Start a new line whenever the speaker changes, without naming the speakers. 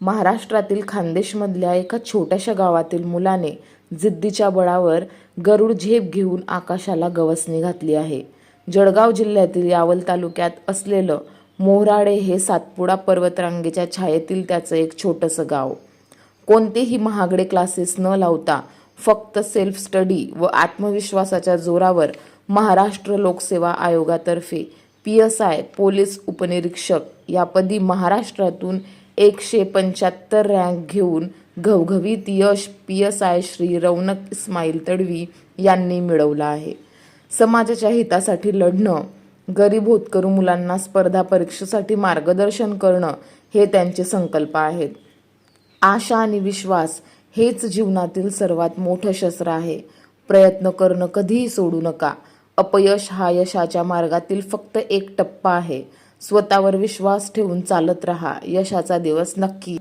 महाराष्ट्रातील खान्देशमधल्या एका छोट्याशा गावातील मुलाने जिद्दीच्या बळावर गरुड झेप घेऊन आकाशाला गवसणी घातली आहे। जळगाव जिल्ह्यातील यावल तालुक्यात असलेलं मोहराळे हे सातपुडा पर्वतरांगेच्या छायेतील त्याचं एक छोटंसं गाव। कोणतेही महागडे क्लासेस न लावता फक्त सेल्फ स्टडी व आत्मविश्वासाच्या जोरावर महाराष्ट्र लोकसेवा आयोगातर्फे PSI पोलीस उपनिरीक्षक या पदी महाराष्ट्रातून 175 रँक घेऊन घवघवीत यश PSI श्री रौनक इस्माईल तडवी यांनी मिळवलं आहे। समाजाच्या हितासाठी लढणं, गरीब होतकरू मुलांना स्पर्धा परीक्षेसाठी मार्गदर्शन करणं हे त्यांचे संकल्प आहेत। आशा आणि विश्वास हेच जीवनातील सर्वात मोठं शस्त्र आहे। प्रयत्न करणं कधीही सोडू नका। अपयश हा यशाच्या मार्गातील फक्त एक टप्पा आहे। स्वतःवर विश्वास ठेवून चालत राहा। यशाचा दिवस नक्की